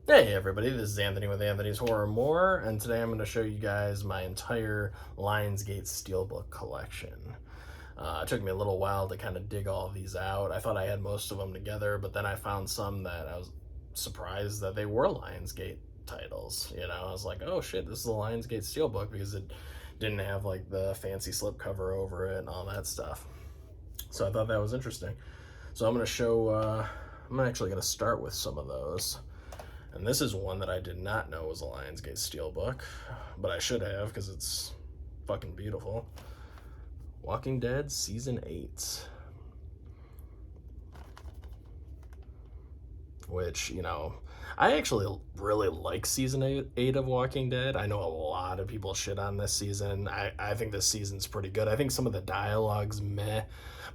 Hey everybody, this is Anthony with Anthony's Horror More, and today I'm going to show you guys my entire Lionsgate Steelbook collection. It took me a little while to kind of dig all of these out. I thought I had most of them together, but then I found some that I was surprised that they were Lionsgate titles. I was like, oh shit, this is a Lionsgate Steelbook because it didn't have like the fancy slipcover over it and all that stuff. So I thought that was interesting. So I'm actually going to start with some of those. And this is one that I did not know was a Lionsgate Steelbook, but I should have because it's fucking beautiful. Walking Dead Season 8. Which, I actually really like Season 8 of Walking Dead. I know a lot of people shit on this season. I think this season's pretty good. I think some of the dialogue's meh,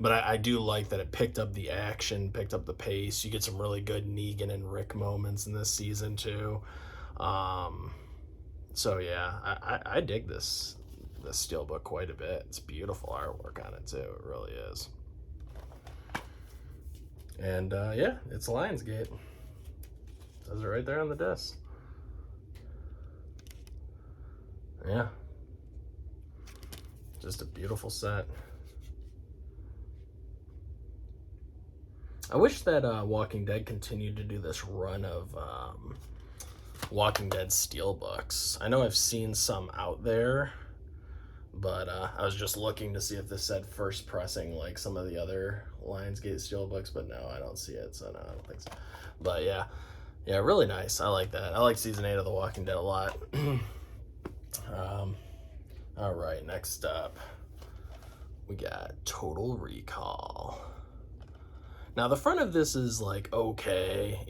but I do like that it picked up the action, picked up the pace. You get some really good Negan and Rick moments in this season, too. So, yeah, I dig this Steelbook quite a bit. It's beautiful artwork on it, too. It really is. And yeah, it's Lionsgate. Says it right there on the disc. Yeah. Just a beautiful set. I wish that Walking Dead continued to do this run of Walking Dead Steelbooks. I know I've seen some out there, but I was just looking to see if this said first pressing like some of the other Lionsgate Steelbooks, but no, I don't see it, so no, I don't think so. But yeah, really nice. I like that. I like Season 8 of The Walking Dead a lot. All right, next up, we got Total Recall. Now, the front of this is like okay,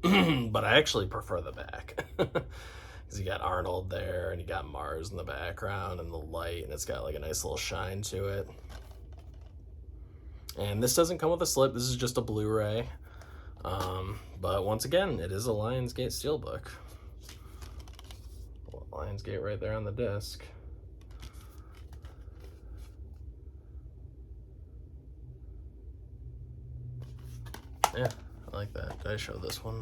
but I actually prefer the back. Because you got Arnold there, and you got Mars in the background, and the light, and it's got like a nice little shine to it. And this doesn't come with a slip, this is just a Blu-ray. But once again, it is a Lionsgate Steelbook. Lionsgate right there on the disc. Yeah, I like that. Did I show this one?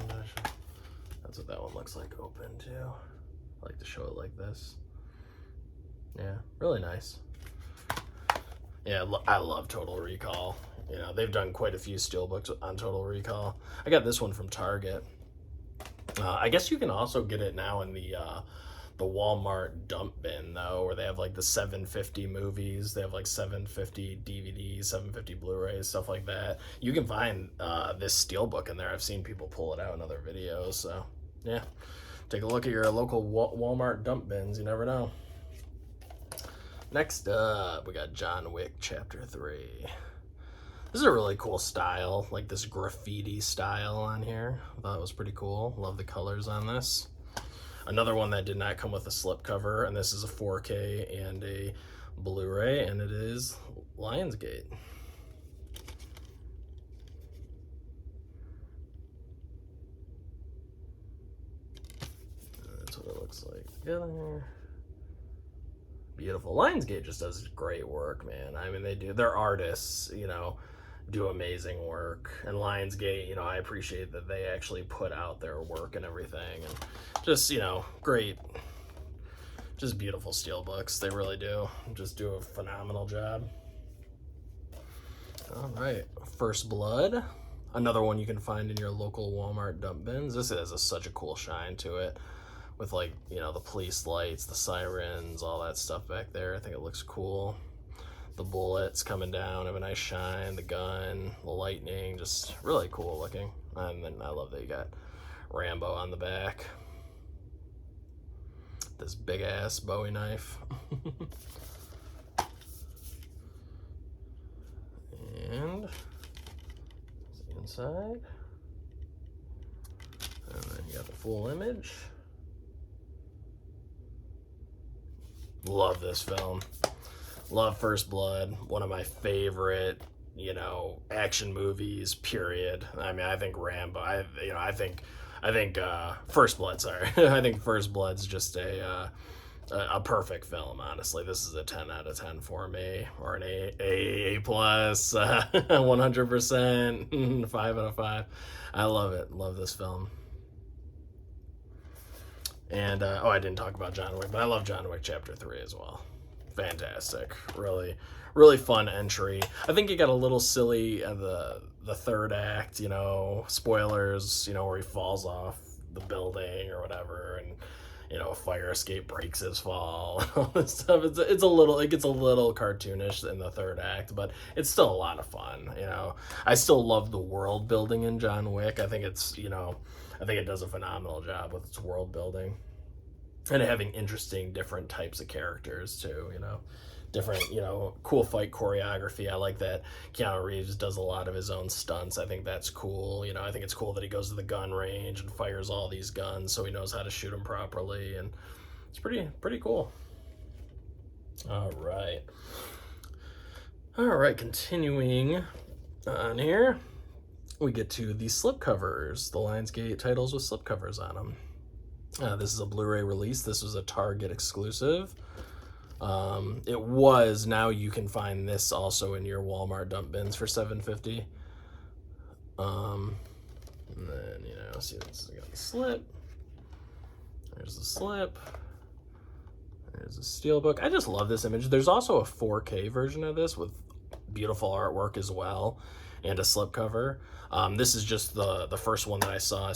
That's what that one looks like open too. I like to show it like this. Yeah, really nice. Yeah, I love Total Recall. They've done quite a few steelbooks on Total Recall. I got this one from Target. I guess you can also get it now in the Walmart dump bin, though, where they have like the 750 movies. They have like 750 DVDs, 750 Blu-rays, stuff like that. You can find this steelbook in there. I've seen people pull it out in other videos. So, yeah, take a look at your local Walmart dump bins. You never know. Next up, we got John Wick Chapter 3. This is a really cool style, like this graffiti style on here. I thought it was pretty cool. Love the colors on this. Another one that did not come with a slipcover, and this is a 4K and a Blu-ray, and it is Lionsgate. That's what it looks like together. Beautiful. Lionsgate just does great work, man. I mean, they're artists, do amazing work. And Lionsgate, I appreciate that they actually put out their work and everything. And just, great, just beautiful steelbooks. They really just do a phenomenal job. All right, First Blood. Another one you can find in your local Walmart dump bins. This has such a cool shine to it. With like, the police lights, the sirens, all that stuff back there. I think it looks cool. The bullets coming down have a nice shine, the gun, the lightning, just really cool looking. And then I love that you got Rambo on the back. This big ass Bowie knife. And the inside. And then you got the full image. Love this film. Love First Blood. One of my favorite, action movies, period. I mean, I think Rambo, I think First Blood, sorry. I think First Blood's just a perfect film, honestly. This is a 10 out of 10 for me, or an A plus, 100%, 5 out of 5. I love it. Love this film. And, oh, I didn't talk about John Wick, but I love John Wick Chapter 3 as well. Fantastic. Really, really fun entry. I think it got a little silly at the third act, you know, spoilers, you know, where he falls off the building or whatever, and, you know, a fire escape breaks his fall and all this stuff. It gets a little cartoonish in the third act, but it's still a lot of fun, you know. I still love the world building in John Wick. I think it's, you know, I think it does a phenomenal job with its world building. And having interesting different types of characters too, you know, different, you know, cool fight choreography. I like that Keanu Reeves does a lot of his own stunts. I think that's cool. You know, I think it's cool that he goes to the gun range and fires all these guns so he knows how to shoot them properly, and it's pretty cool. All right, continuing on here, we get to the slipcovers, the Lionsgate titles with slipcovers on them. This is a Blu-ray release. This was a Target exclusive. It was. Now you can find this also in your Walmart dump bins for $7.50. And then, you know, see, this got the slip. There's the slip. There's the Steelbook. I just love this image. There's also a 4K version of this with beautiful artwork as well, and a slipcover. This is just the first one that I saw. I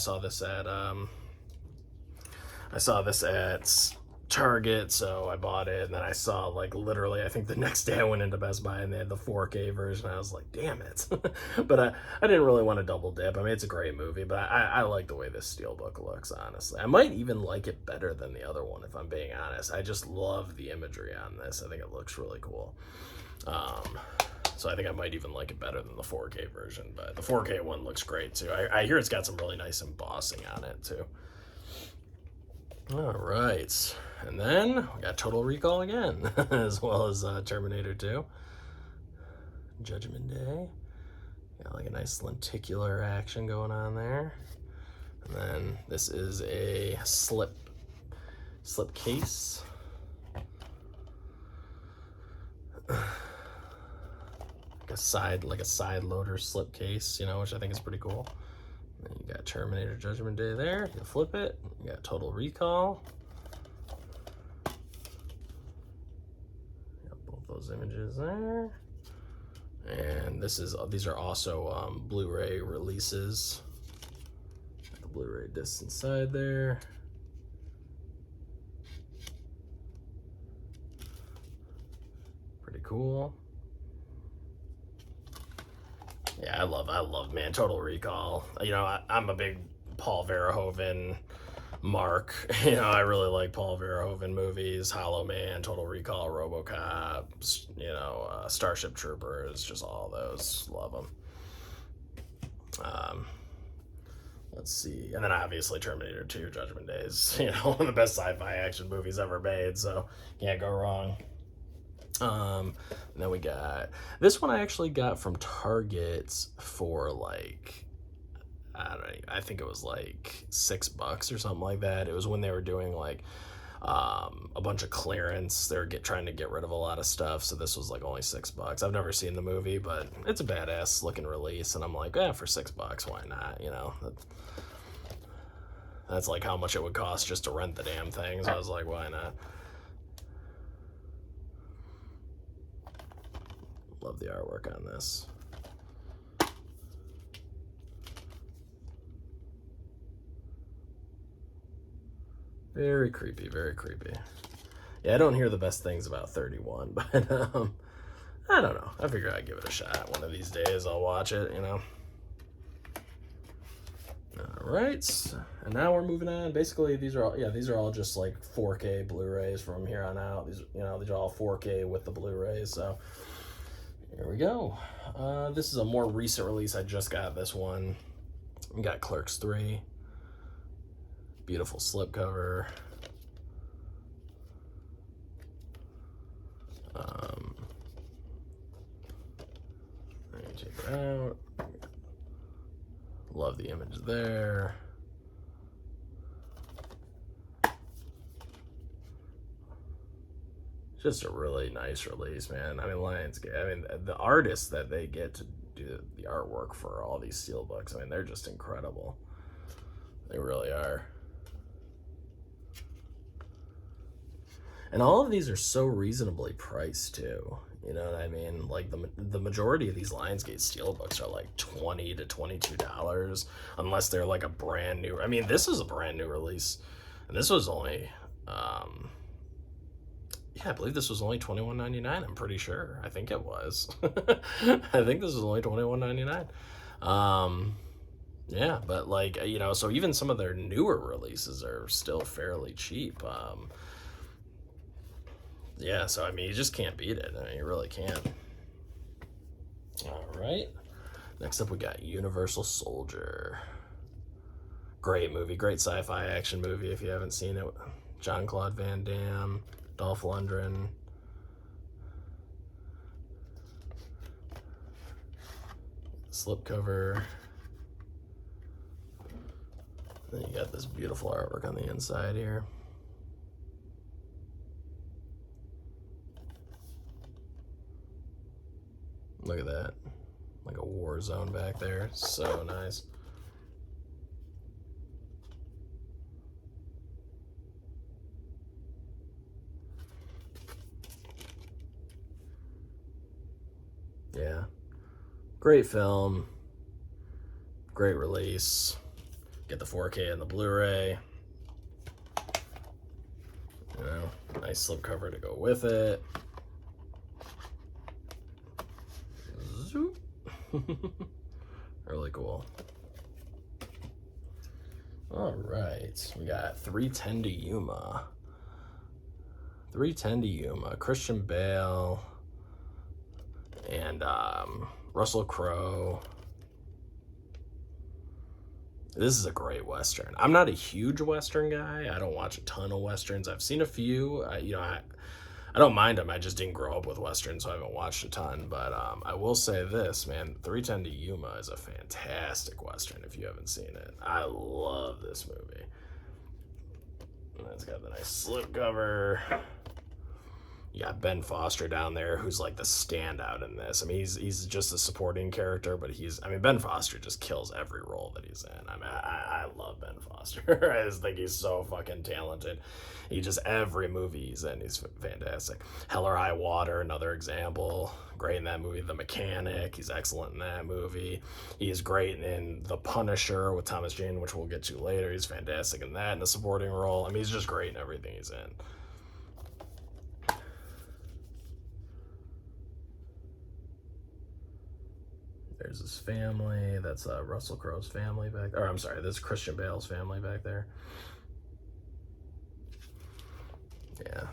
saw this at Target, so I bought it, and then I saw, like, literally, I think the next day I went into Best Buy and they had the 4K version. I was like, damn it. But I didn't really want to double dip. I mean, it's a great movie, but I like the way this Steelbook looks, honestly. I might even like it better than the other one, if I'm being honest. I just love the imagery on this. I think it looks really cool. So I think I might even like it better than the 4K version, but the 4K one looks great, too. I hear it's got some really nice embossing on it, too. All right, and then we got Total Recall again, as well as Terminator 2. Judgment Day. Got like a nice lenticular action going on there. And then this is a slip case. Like a side loader slip case, you know, which I think is pretty cool. And you got Terminator Judgment Day there. You flip it. You got Total Recall. Got both those images there. And these are also Blu-ray releases. Got the Blu-ray disc inside there. Pretty cool. Yeah, I love, man, Total Recall. You know, I'm a big Paul Verhoeven mark. You know, I really like Paul Verhoeven movies. Hollow Man, Total Recall, RoboCop, you know, Starship Troopers, just all those. Love them. Let's see. And then obviously Terminator 2, Judgment Day is, you know, one of the best sci-fi action movies ever made, so can't go wrong. And then we got this one. I actually got from Target for like, I don't know, I think it was like $6 or something like that. It was when they were doing like a bunch of clearance. They were trying to get rid of a lot of stuff, so this was like only $6. I've never seen the movie, but it's a badass looking release, and I'm like, for $6, why not? You know, that's like how much it would cost just to rent the damn thing. So I was like, why not? Love the artwork on this. Very creepy, very creepy. Yeah, I don't hear the best things about 31, but I don't know. I figure I'd give it a shot. One of these days I'll watch it, you know. All right, and now we're moving on. Basically, these are all just like 4K Blu-rays from here on out. These are all 4K with the Blu-rays, so here we go. This is a more recent release. I just got this one. We got Clerks 3. Beautiful slipcover. Let me check it out. Love the image there. Just a really nice release, man. I mean, Lionsgate, I mean, the artists that they get to do the artwork for all these Steelbooks, I mean, they're just incredible. They really are. And all of these are so reasonably priced too. You know what I mean? Like the majority of these Lionsgate Steelbooks are like $20 to $22, unless they're like a brand new. I mean, this is a brand new release, and this was only, yeah, I believe this was only $21.99. I'm pretty sure. I think it was. I think this was only $21.99. Yeah, but like, you know, so even some of their newer releases are still fairly cheap. Yeah, so I mean, you just can't beat it. I mean, you really can't. All right. Next up, we got Universal Soldier. Great movie, great sci-fi action movie. If you haven't seen it, Jean-Claude Van Damme, Dolph Lundgren. Slipcover. Then you got this beautiful artwork on the inside here. Look at that. Like a war zone back there. So nice. Yeah. Great film. Great release. Get the 4K and the Blu-ray. You know, nice slipcover to go with it. Zoop. Really cool. All right, we got 310 to Yuma. 310 to Yuma. Christian Bale and Russell Crowe. This is a great Western. I'm not a huge Western guy. I don't watch a ton of Westerns. I've seen a few. I don't mind them. I just didn't grow up with Westerns, so I haven't watched a ton. But I will say this, man, 310 to Yuma is a fantastic Western if you haven't seen it. I love this movie. And it's got the nice slipcover. You got Ben Foster down there, who's like the standout in this. I mean, he's just a supporting character, but Ben Foster just kills every role that he's in. I mean, I love Ben Foster. I just think he's so fucking talented. Every movie he's in, he's fantastic. Hell or High Water, another example. Great in that movie. The Mechanic, he's excellent in that movie. He's great in The Punisher with Thomas Jane, which we'll get to later. He's fantastic in that, in a supporting role. I mean, he's just great in everything he's in. There's his family. That's Russell Crowe's family back there. Or I'm sorry, that's Christian Bale's family back there. Yeah.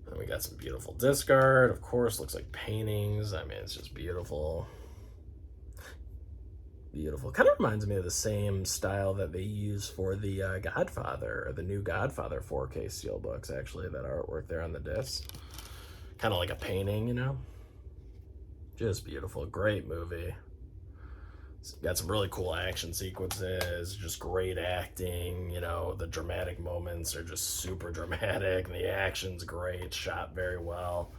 And we got some beautiful disc art. Of course, looks like paintings. I mean, it's just beautiful. Beautiful. Kind of reminds me of the same style that they use for the Godfather, or the new Godfather 4K steelbooks, actually, that artwork there on the discs. Kind of like a painting, you know? Just beautiful. Great movie. It's got some really cool action sequences, just great acting. You know, the dramatic moments are just super dramatic. The action's great, shot very well.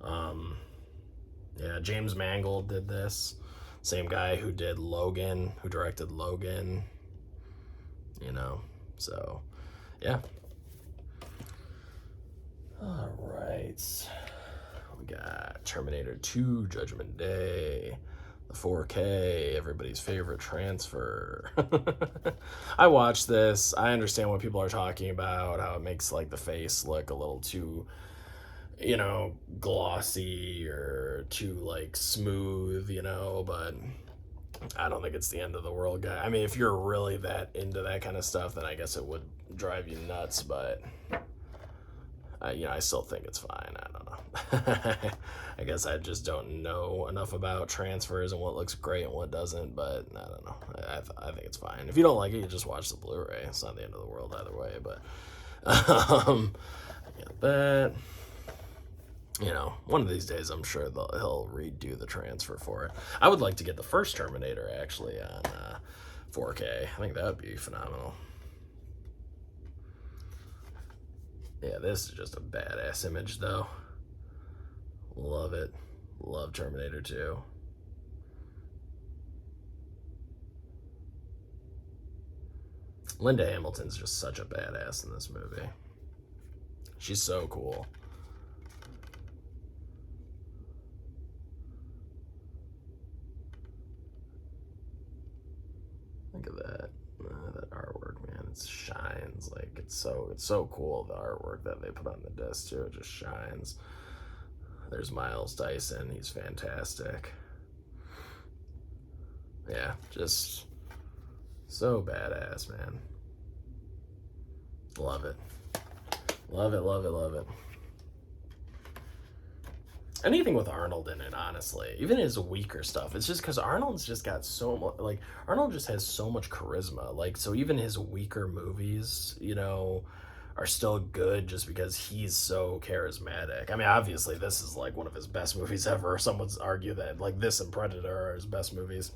Yeah, James Mangold did this. Same guy who did Logan, who directed Logan. You know, so yeah. All right. We got Terminator 2, Judgment Day, the 4K, everybody's favorite transfer. I watched this. I understand what people are talking about, how it makes like the face look a little too, you know, glossy or too like smooth, you know, but I don't think it's the end of the world, guy. I mean, if you're really that into that kind of stuff, then I guess it would drive you nuts, but you know, I still think it's fine. I don't know. I guess I just don't know enough about transfers and what looks great and what doesn't, but I don't know. I think it's fine. If you don't like it, you just watch the Blu-ray. It's not the end of the world either way, but I get that. You know, one of these days I'm sure he'll redo the transfer for it. I would like to get the first Terminator actually on 4K. I think that would be phenomenal. Yeah, this is just a badass image, though. Love it. Love Terminator 2. Linda Hamilton's just such a badass in this movie. She's so cool. Look at that. That artwork, man. It shines. Like, it's so cool, the artwork that they put on the disc, too. It just shines. There's Miles Dyson. He's fantastic. Yeah, just so badass, man. Love it. Love it, love it, love it. Anything with Arnold in it, honestly, even his weaker stuff, it's just because Arnold's just got so much, like, Arnold just has so much charisma. Like, so even his weaker movies, you know, are still good just because he's so charismatic. I mean, obviously, this is like one of his best movies ever. Some would argue that, like, this and Predator are his best movies.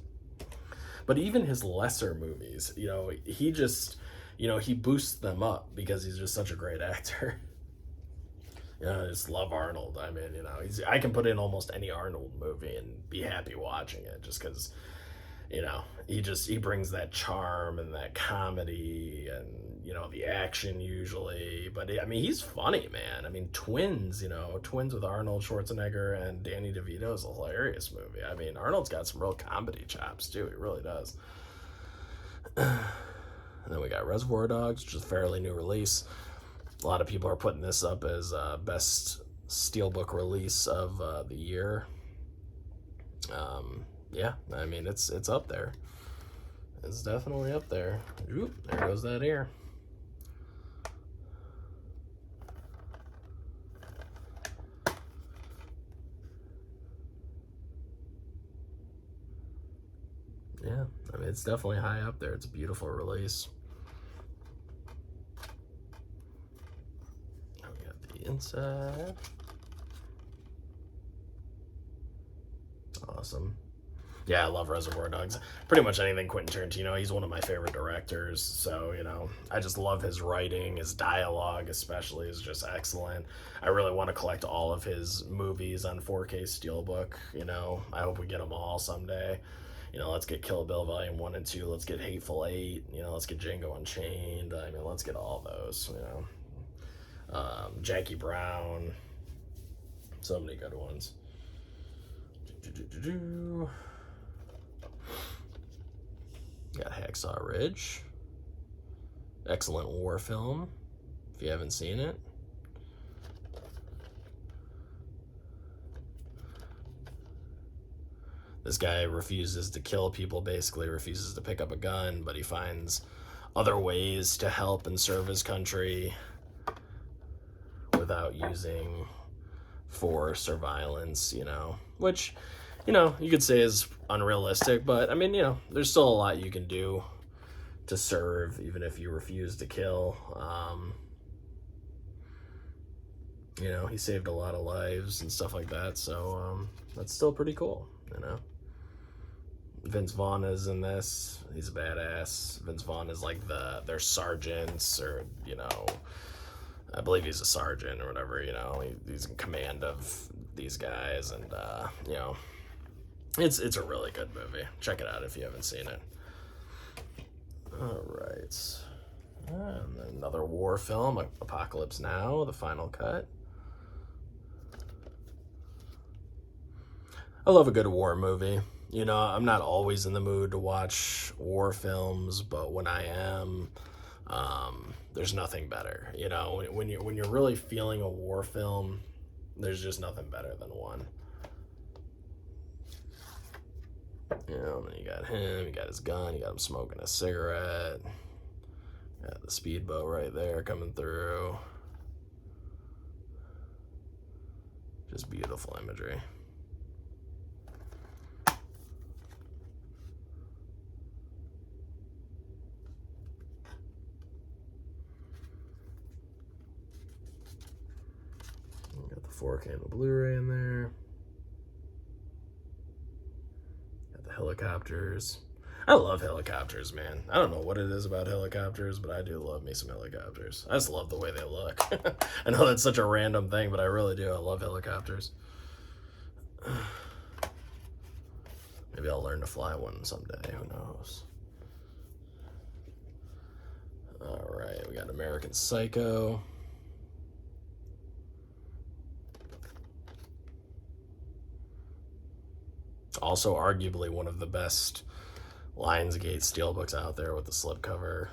But even his lesser movies, you know, he just, you know, he boosts them up because he's just such a great actor. You know, I just love Arnold. I mean, you know, I can put in almost any Arnold movie and be happy watching it just because, you know, he brings that charm and that comedy and, you know, the action usually. But, I mean, he's funny, man. I mean, Twins, you know, Twins with Arnold Schwarzenegger and Danny DeVito is a hilarious movie. I mean, Arnold's got some real comedy chops, too. He really does. And then we got Reservoir Dogs, which is a fairly new release. A lot of people are putting this up as best Steelbook release of the year. Yeah, I mean, it's up there. It's definitely up there. Oop, there goes that ear. Yeah, I mean, it's definitely high up there. It's a beautiful release. We got the inside. Awesome. Yeah, I love Reservoir Dogs. Pretty much anything Quentin Tarantino. He's one of my favorite directors. So, you know, I just love his writing. His dialogue, especially, is just excellent. I really want to collect all of his movies on 4K Steelbook. You know, I hope we get them all someday. You know, let's get Kill Bill Volume 1 and 2. Let's get Hateful Eight. You know, let's get Django Unchained. I mean, let's get all those, you know. Jackie Brown. So many good ones. Got Hacksaw Ridge. Excellent war film, if you haven't seen it. This guy refuses to kill people, basically refuses to pick up a gun, but he finds other ways to help and serve his country without using force or violence, you know, which, you know, you could say is unrealistic, but I mean, you know, there's still a lot you can do to serve, even if you refuse to kill. You know, he saved a lot of lives and stuff like that, so that's still pretty cool, you know. Vince Vaughn is in this. He's a badass. Vince Vaughn is like their sergeants, or, you know, I believe he's a sergeant or whatever, you know. He's in command of these guys, and, you know, it's a really good movie. Check it out if you haven't seen it. All right. And then another war film, Apocalypse Now, the final cut. I love a good war movie. You know, I'm not always in the mood to watch war films, but when I am, there's nothing better. You know, when you're really feeling a war film, there's just nothing better than one. You know, and then you got him, you got his gun, you got him smoking a cigarette. Got the speedboat right there coming through. Just beautiful imagery. Got the 4K and the Blu-ray in there. Got the helicopters. I love helicopters, man. I don't know what it is about helicopters, but I do love me some helicopters. I just love the way they look. I know that's such a random thing, but I really do. I love helicopters. Maybe I'll learn to fly one someday. Who knows? we got American Psycho. Also arguably one of the best Lionsgate Steelbooks out there with the slipcover.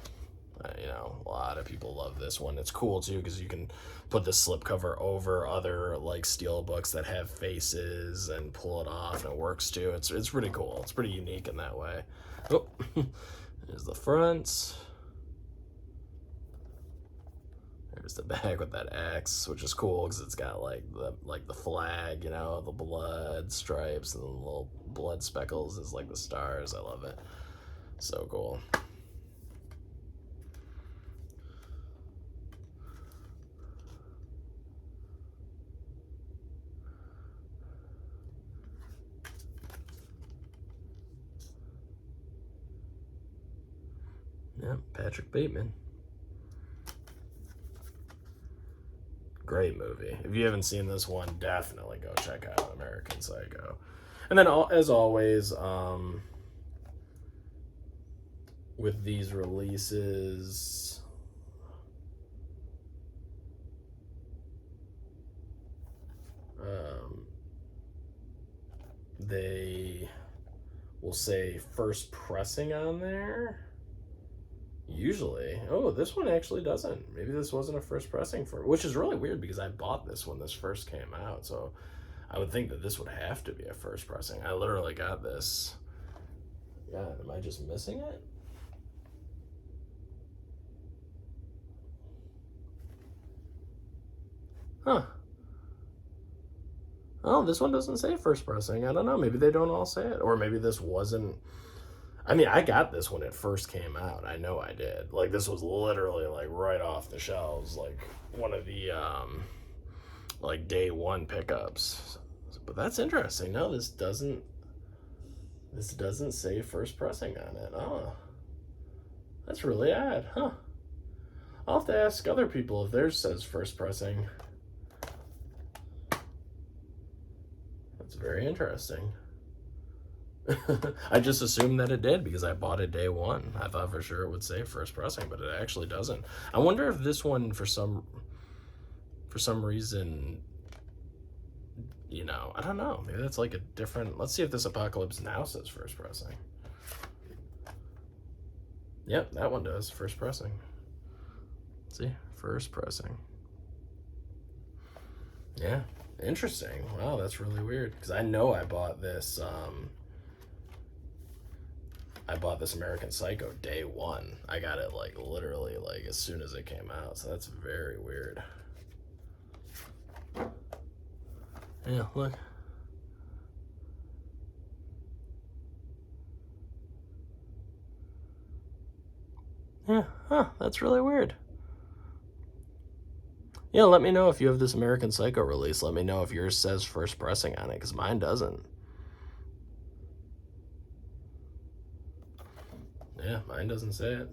You know, a lot of people love this one. It's cool too because you can put the slipcover over other like Steelbooks that have faces and pull it off, and it works too. It's pretty cool. It's pretty unique in that way. Oh, there's the front. There's the back with that X, which is cool because it's got like the flag, you know, the blood stripes and the little blood speckles is like the stars. I love it. So cool. Yeah, Patrick Bateman. Great movie. If you haven't seen this one, definitely go check out American Psycho. And then, as always, with these releases, they will say first pressing on there. Usually. Oh, this one actually doesn't. Maybe this wasn't a first pressing for, which is really weird because I bought this when this first came out, so I would think that this would have to be a first pressing. I literally got this. God, am I just missing it? Huh. Oh, this one doesn't say first pressing. I don't know. Maybe they don't all say it. Or maybe this wasn't. I mean, I got this when it first came out. I know I did. Like, this was literally, like, right off the shelves. Like, one of the, like, day one pickups. But that's interesting. No, this doesn't say first pressing on it. Oh. That's really odd, huh? I'll have to ask other people if theirs says first pressing. That's very interesting. I just assumed that it did because I bought it day one. I thought for sure it would say first pressing, but it actually doesn't. I wonder if this one, for some reason, you know, I don't know. Maybe that's like a different. Let's see if this Apocalypse Now says first pressing. Yep, that one does. First pressing. See, first pressing. Yeah, interesting. Wow, that's really weird because I know I bought this. I bought this American Psycho day one. I got it like literally like as soon as it came out. So that's very weird. Yeah, look. Yeah, huh, that's really weird. Yeah, let me know if you have this American Psycho release. Let me know if yours says first pressing on it because mine doesn't. Yeah, mine doesn't say it,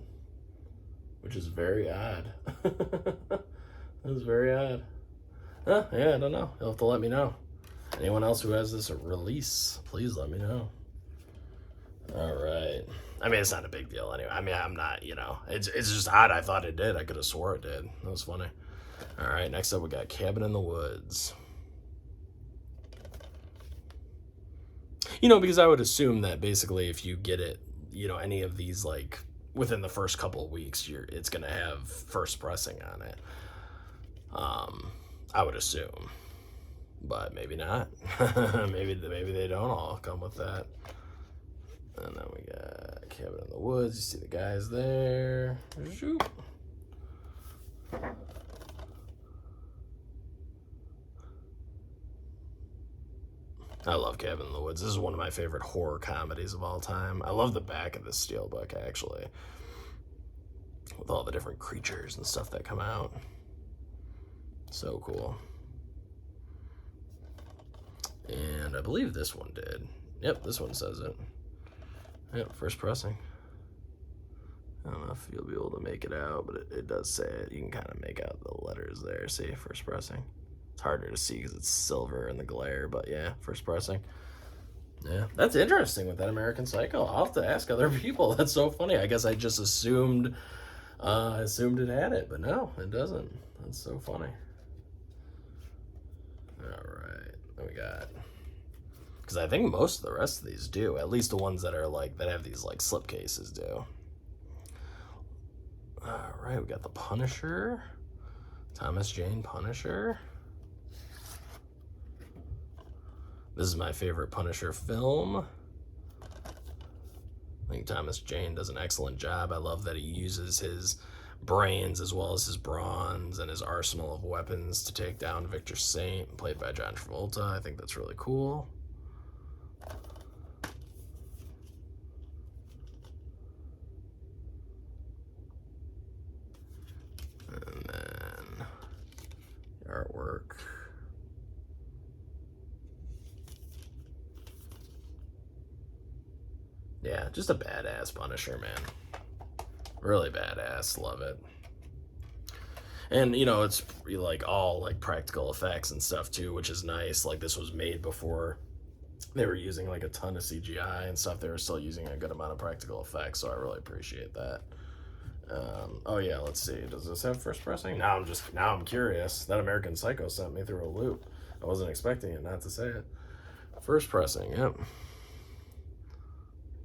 which is very odd. That is very odd. Yeah, I don't know. You'll have to let me know. Anyone else who has this release, please let me know. All right. I mean, it's not a big deal anyway. I mean, I'm not, you know, it's just odd. I thought it did. I could have swore it did. That was funny. All right, next up we got Cabin in the Woods. You know, because I would assume that basically if you get it, you know, any of these like within the first couple of weeks, it's gonna have first pressing on it. I would assume, but maybe not. maybe they don't all come with that. And then we got Cabin in the Woods. You see the guys there. Shoot. I love Cabin in the Woods. This is one of my favorite horror comedies of all time. I love the back of this steelbook, actually, with all the different creatures and stuff that come out. So cool. And I believe this one did. Yep, this one says it. Yep, first pressing. I don't know if you'll be able to make it out, but it does say it. You can kind of make out the letters there. See, first pressing. It's harder to see because it's silver in the glare, but yeah, first pressing. Yeah, that's interesting with that American Psycho. I'll have to ask other people. That's so funny. I guess I just assumed I assumed it had it, but no, it doesn't. That's so funny. Alright, what we got? Because I think most of the rest of these do. At least the ones that are like, that have these like slip cases do. Alright, we got the Punisher. Thomas Jane Punisher. This is my favorite Punisher film. I think Thomas Jane does an excellent job. I love that he uses his brains as well as his brawns and his arsenal of weapons to take down Victor Saint, played by John Travolta. I think that's really cool. And then the artwork. Yeah, just a badass Punisher, man. Really badass. Love it. And, you know, it's like all like practical effects and stuff too, which is nice. Like this was made before they were using like a ton of CGI and stuff. They were still using a good amount of practical effects, so I really appreciate that. Oh yeah, let's see. Does this have first pressing? Now I'm curious. That American Psycho sent me through a loop. I wasn't expecting it, not to say it. First pressing, yep.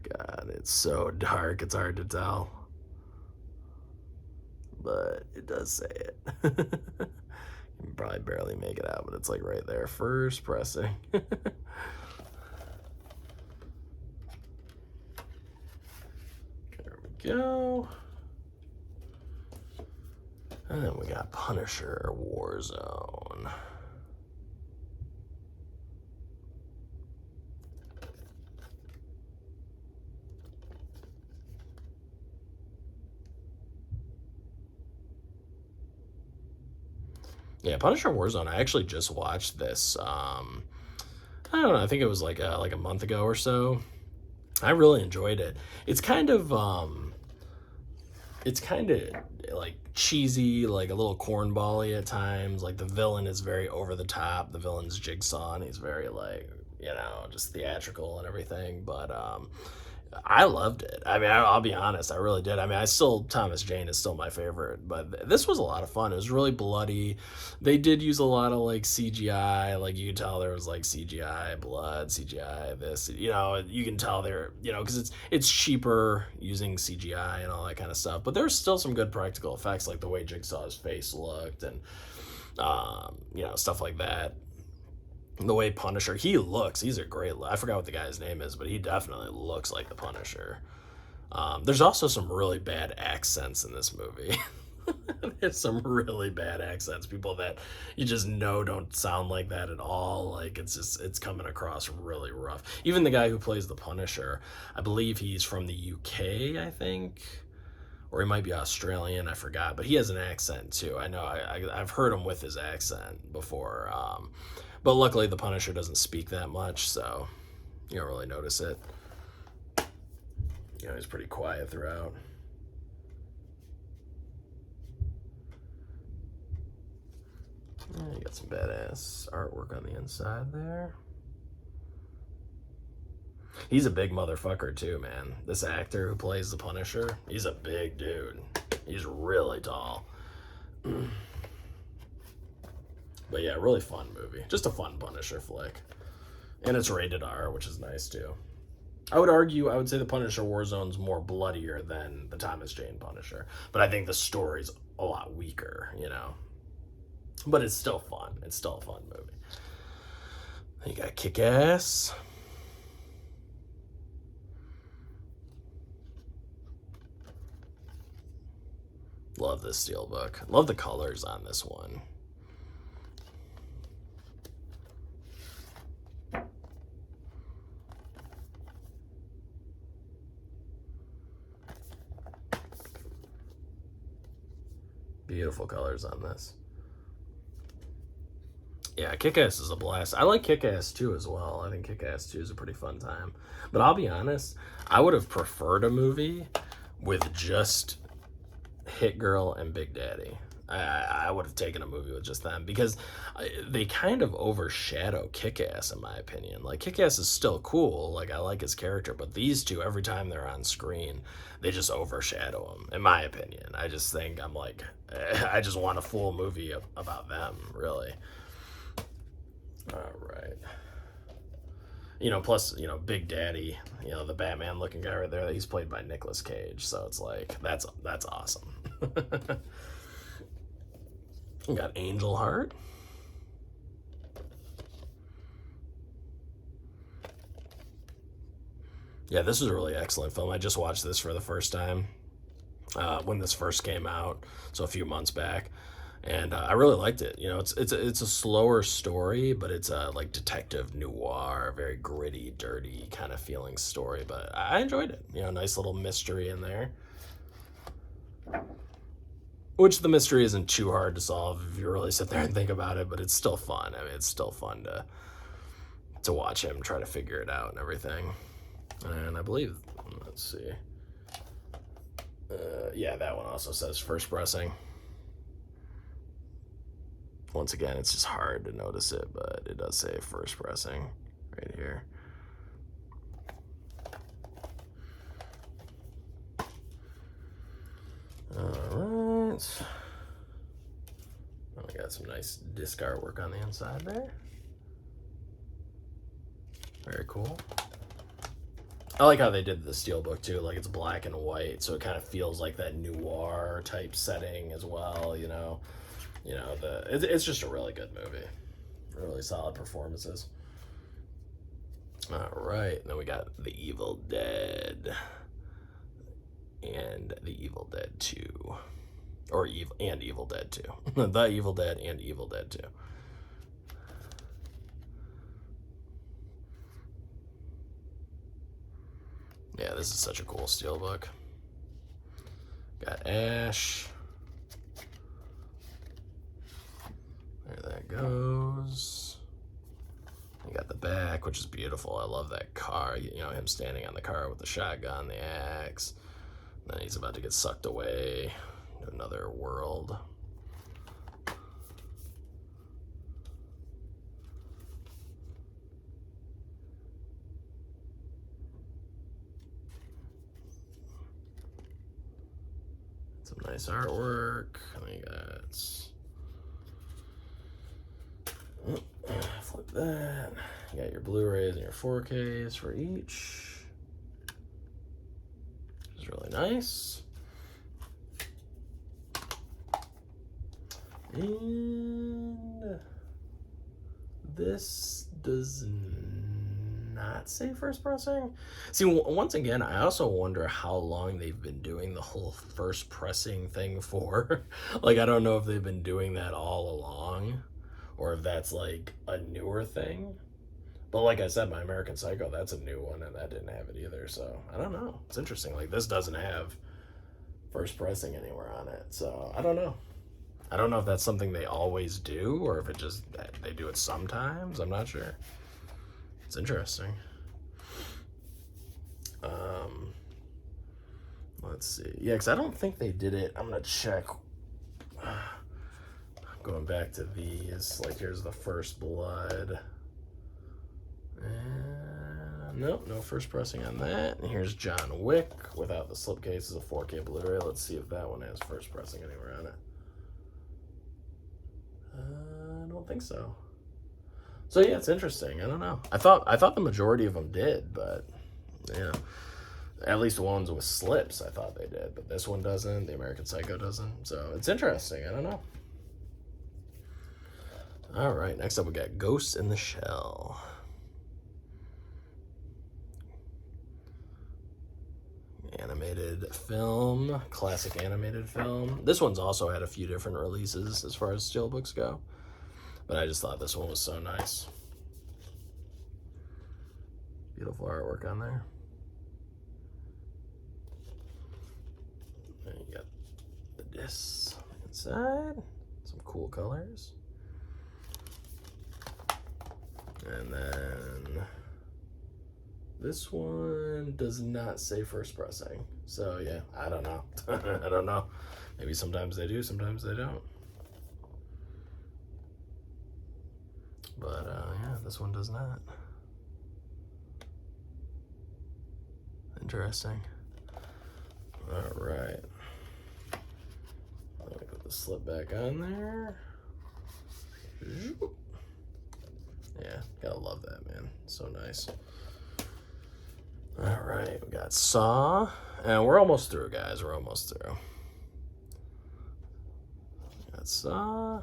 God, it's so dark, it's hard to tell. But it does say it. You can probably barely make it out, but it's like right there. First pressing. There we go. And then we got Punisher Warzone. Yeah, Punisher Warzone. I actually just watched this. I don't know. I think it was like a month ago or so. I really enjoyed it. It's kind of like cheesy, like a little cornball-y at times. Like the villain is very over the top. The villain's Jigsaw, and he's very like, you know, just theatrical and everything. But I loved it. I mean, I'll be honest, I really did. I mean, Thomas Jane is still my favorite, but this was a lot of fun. It was really bloody. They did use a lot of like CGI. Like you could tell there was like CGI blood, CGI this. You know, you can tell they're, you know, because it's cheaper using CGI and all that kind of stuff. But there's still some good practical effects, like the way Jigsaw's face looked and you know, stuff like that. The way Punisher, he's a great, I forgot what the guy's name is, but he definitely looks like the Punisher. There's also some really bad accents in this movie. There's some really bad accents, people that you just know don't sound like that at all. Like it's coming across really rough. Even the guy who plays the Punisher, I believe he's from the UK, I think, or he might be Australian, I forgot, but he has an accent too. I know, I've heard him with his accent before. But luckily the Punisher doesn't speak that much, so you don't really notice it. You know, he's pretty quiet throughout. Yeah, you got some badass artwork on the inside there. He's a big motherfucker too, man. This actor who plays the Punisher, he's a big dude. He's really tall. But yeah, really fun movie. Just a fun Punisher flick. And it's rated R, which is nice too. I would say the Punisher Warzone's more bloodier than the Thomas Jane Punisher. But I think the story's a lot weaker, you know. But it's still fun. It's still a fun movie. You got Kick-Ass. Love this Steelbook. Love the colors on this one. Beautiful colors on this. Yeah, Kick-Ass is a blast. I like Kick-Ass 2 as well. I think Kick-Ass 2 is a pretty fun time. But I'll be honest, I would have preferred a movie with just Hit Girl and Big Daddy. I would have taken a movie with just them, because they kind of overshadow Kick-Ass, in my opinion. Like, Kick-Ass is still cool. Like, I like his character, but these two, every time they're on screen, they just overshadow him, in my opinion. I just think I'm like, I just want a full movie about them, really. All right. You know, plus, you know, Big Daddy, you know, the Batman looking guy right there, he's played by Nicolas Cage. So it's like, that's awesome. We got Angel Heart. Yeah, this is a really excellent film. I just watched this for the first time when this first came out, so a few months back. And I really liked it. You know, it's a slower story, but it's a like detective noir, very gritty, dirty kind of feeling story. But I enjoyed it. You know, nice little mystery in there. Which the mystery isn't too hard to solve if you really sit there and think about it, but it's still fun. I mean, it's still fun to watch him try to figure it out and everything. And I believe, let's see. Yeah, that one also says first pressing. Once again, it's just hard to notice it, but it does say first pressing right here. All right. Oh, we got some nice disc artwork on the inside there. Very cool. I like how they did the Steelbook too, like it's black and white, so it kind of feels like that noir type setting as well, you know. You know, it's just a really good movie. Really solid performances. All right, then we got The Evil Dead and The Evil Dead 2. Or Evil Dead 2. The Evil Dead and Evil Dead 2. Yeah, this is such a cool steelbook. Got Ash. There that goes. You got the back, which is beautiful. I love that car. You know, him standing on the car with the shotgun, the axe. Then he's about to get sucked away to another world. Some nice artwork. We got, flip that. You got your Blu-rays and your 4Ks for each, which is really nice. And this does not say first pressing. See, once again, I also wonder how long they've been doing the whole first pressing thing for. Like, I don't know if they've been doing that all along, or if that's like a newer thing. But like I said, My American Psycho, that's a new one, and that didn't have it either. So I don't know. It's interesting. Like, this doesn't have first pressing anywhere on it. So I don't know. I don't know if that's something they always do, or if it just, they do it sometimes. I'm not sure. It's interesting. Let's see. Yeah, because I don't think they did it. I'm going to check. Going back to these, like, here's the First Blood. Nope, no first pressing on that. And here's John Wick without the slipcase, is a 4K Blu-ray. Let's see if that one has first pressing anywhere on it. I don't think so. So yeah, it's interesting. I don't know. I thought the majority of them did, but yeah, at least the ones with slips, I thought they did, but this one doesn't. The American Psycho doesn't. So it's interesting. I don't know. All right, next up we got Ghost in the Shell. Animated film, classic animated film. This one's also had a few different releases as far as steelbooks go, but I just thought this one was so nice. Beautiful artwork on there. And you got the discs inside, some cool colors. And then this one does not say first pressing. So yeah, I don't know. I don't know. Maybe sometimes they do, sometimes they don't. But yeah, this one does not. Interesting. All right. Let me put the slip back on there. Yeah, gotta love that, man. So nice. All right, we got Saw, and we're almost through, guys. We're almost through. Got Saw.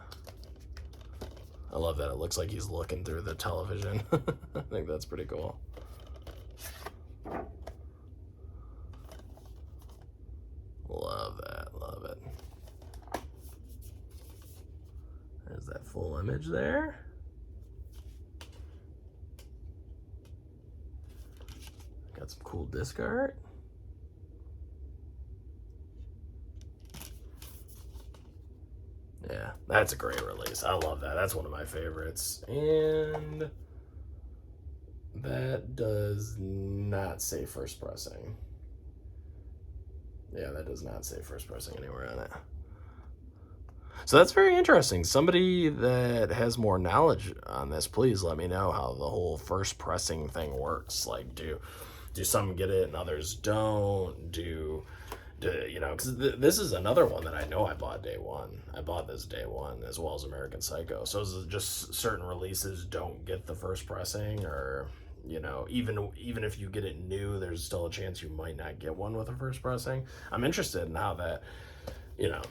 I love that. It looks like he's looking through the television. I think that's pretty cool. Love that. Love it. There's that full image there. Got some cool disc art. Yeah, that's a great release. I love that. That's one of my favorites. And that does not say first pressing. Yeah, that does not say first pressing anywhere on it. So that's very interesting. Somebody that has more knowledge on this, please let me know how the whole first pressing thing works. Like, do some get it and others don't? Do you know, because this is another one that I know I bought day one. I bought this day one, as well as American Psycho. So is it just certain releases don't get the first pressing, or, you know, even if you get it new, there's still a chance you might not get one with a first pressing? I'm interested in how that, you know,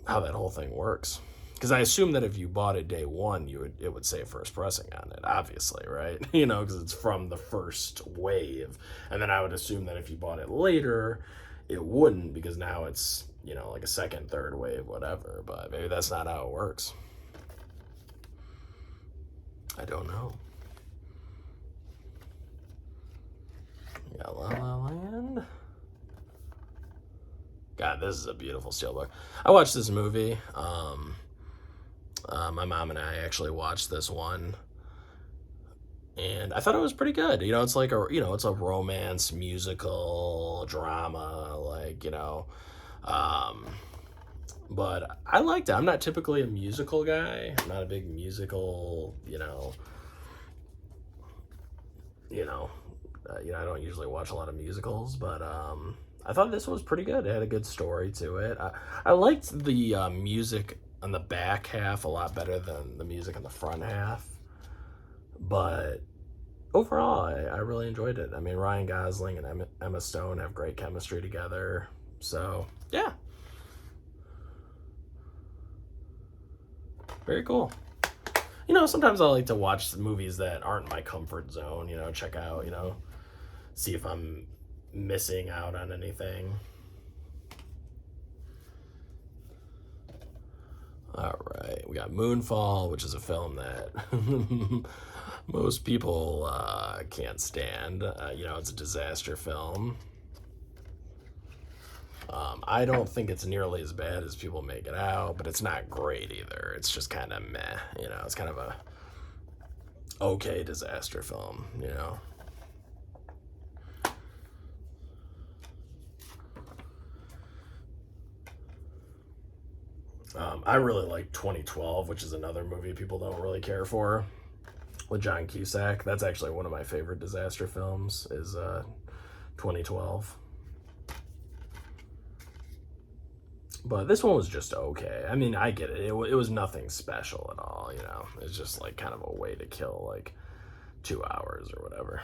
how that whole thing works. Because I assume that if you bought it day one, it would say first pressing on it, obviously, right? You know, because it's from the first wave. And then I would assume that if you bought it later, it wouldn't, because now it's, you know, like a second, third wave, whatever. But maybe that's not how it works. I don't know. Yeah, La La Land. God, this is a beautiful steelbook. I watched this movie. My mom and I actually watched this one, and I thought it was pretty good. You know, it's like it's a romance musical drama, like, you know, but I liked it. I'm not typically a musical guy. I'm not a big musical, I don't usually watch a lot of musicals, but I thought this was pretty good. It had a good story to it. I liked the music on the back half a lot better than the music on the front half, but overall, I really enjoyed it. I mean, Ryan Gosling and Emma Stone have great chemistry together, so yeah. Very cool. You know, sometimes I like to watch movies that aren't my comfort zone, you know, check out, see if I'm missing out on anything. All right, we got Moonfall, which is a film that most people can't stand. It's a disaster film. I don't think it's nearly as bad as people make it out, but it's not great either. It's just kind of meh, it's kind of a okay disaster film, I really like 2012, which is another movie people don't really care for, with John Cusack. That's actually one of my favorite disaster films, is 2012. But this one was just okay. I mean, I get it. It was nothing special at all, It's just like kind of a way to kill like 2 hours or whatever.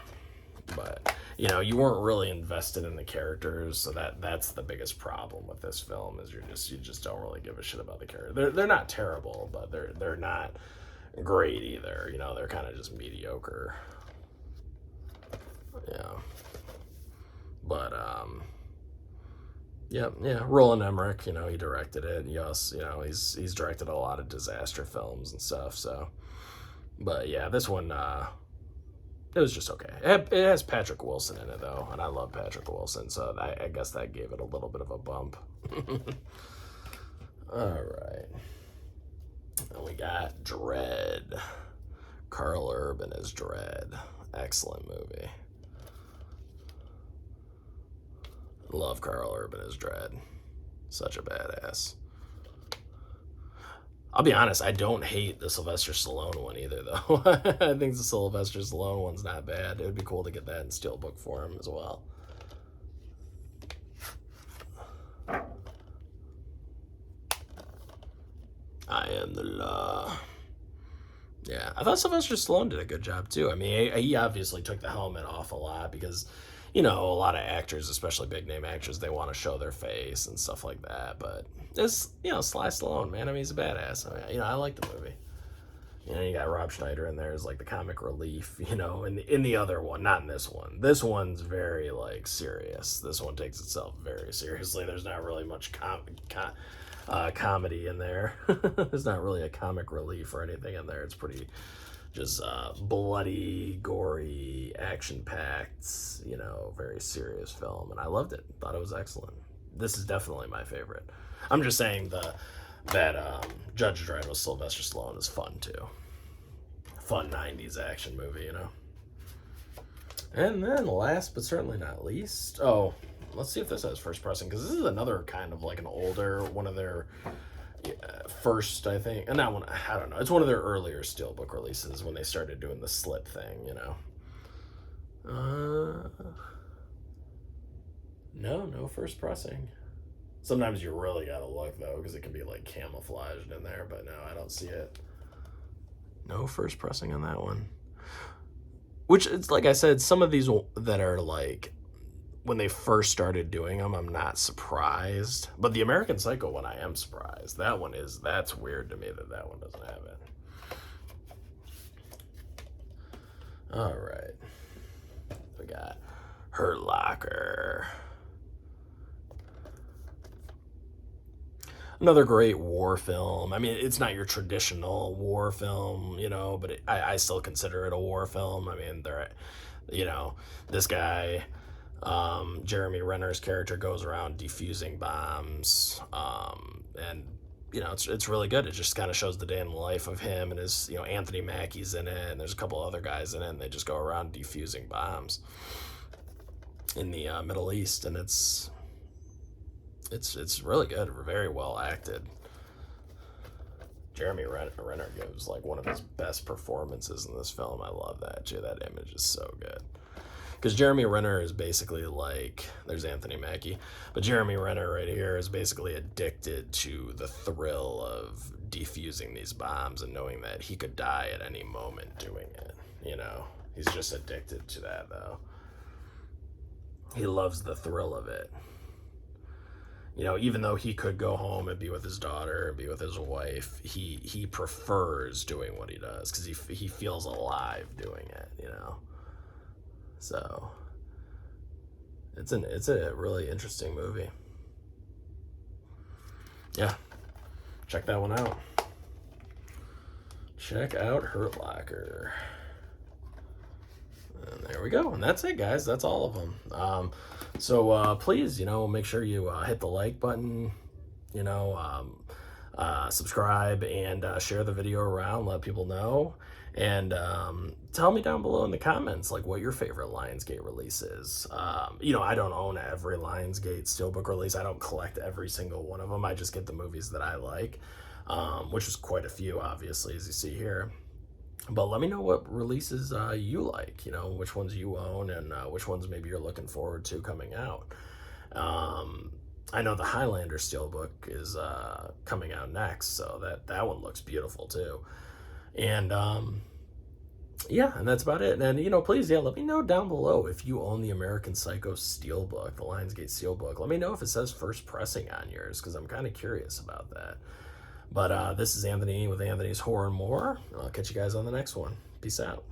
But, you weren't really invested in the characters, so that's the biggest problem with this film, is you just don't really give a shit about the characters. They're not terrible, but they're not great either. They're kind of just mediocre. Yeah. But yeah, Roland Emmerich, he directed it. Yes, he's directed a lot of disaster films and stuff. So, but yeah, this one, it was just okay. It has Patrick Wilson in it though, and I love Patrick Wilson, so I guess that gave it a little bit of a bump. All right, and we got Dread. Carl Urban is Dread. Excellent movie. Love Carl Urban as Dread. Such a badass. I'll be honest, I don't hate the Sylvester Stallone one either, though. I think the Sylvester Stallone one's not bad. It would be cool to get that in Steelbook form as well. I am the law. Yeah, I thought Sylvester Stallone did a good job too. I mean, he obviously took the helmet off a lot because, a lot of actors, especially big name actors, they want to show their face and stuff like that. But this, Sly Stallone, man, I mean, he's a badass. I mean, I like the movie. You got Rob Schneider in there as like the comic relief, in the other one, not in this one. This one's very like serious. This one takes itself very seriously. There's not really much comedy in there. There's not really a comic relief or anything in there. It's pretty just bloody, gory, action-packed, very serious film. And I loved it. Thought it was excellent. This is definitely my favorite. I'm just saying that Judge Dredd with Sylvester Stallone is fun too. Fun 90s action movie, And then last but certainly not least, let's see if this has first pressing, because this is another kind of like an older one of their first, I think, and that one, I don't know, it's one of their earlier Steelbook releases when they started doing the slit thing, No first pressing. Sometimes you really gotta look though, because it can be like camouflaged in there, but no, I don't see it. No first pressing on that one. Which, it's like I said, some of these that are like, when they first started doing them, I'm not surprised. But the American Psycho one, I am surprised. That's weird to me that one doesn't have it. All right. We got Hurt Locker. Another great war film. I mean, it's not your traditional war film, but I still consider it a war film. I mean, this guy, Jeremy Renner's character, goes around defusing bombs, and it's really good. It just kind of shows the day in the life of him, and his, Anthony Mackie's in it, and there's a couple other guys in it, and they just go around defusing bombs in the Middle East, and it's really good, very well acted. Jeremy Renner gives like one of his best performances in this film. I love that. That image is so good. Because Jeremy Renner is basically like, there's Anthony Mackie, but Jeremy Renner right here is basically addicted to the thrill of defusing these bombs and knowing that he could die at any moment doing it. He's just addicted to that though. He loves the thrill of it. Even though he could go home and be with his daughter and be with his wife, he prefers doing what he does because he feels alive doing it, So it's a really interesting movie. Yeah, check that one out. Check out Hurt Locker. And there we go. And that's it, guys. That's all of them. So please, make sure you hit the like button, subscribe, and share the video around. Let people know. And tell me down below in the comments, like, what your favorite Lionsgate release is. I don't own every Lionsgate Steelbook release. I don't collect every single one of them. I just get the movies that I like, which is quite a few, obviously, as you see here. But let me know what releases you like, which ones you own and which ones maybe you're looking forward to coming out. I know the Highlander Steelbook is coming out next, so that one looks beautiful too. And yeah, and that's about it. And please, let me know down below if you own the American Psycho Steelbook, the Lionsgate Steelbook. Let me know if it says first pressing on yours, because I'm kind of curious about that. But this is Anthony with Anthony's Horror and More. I'll catch you guys on the next one. Peace out.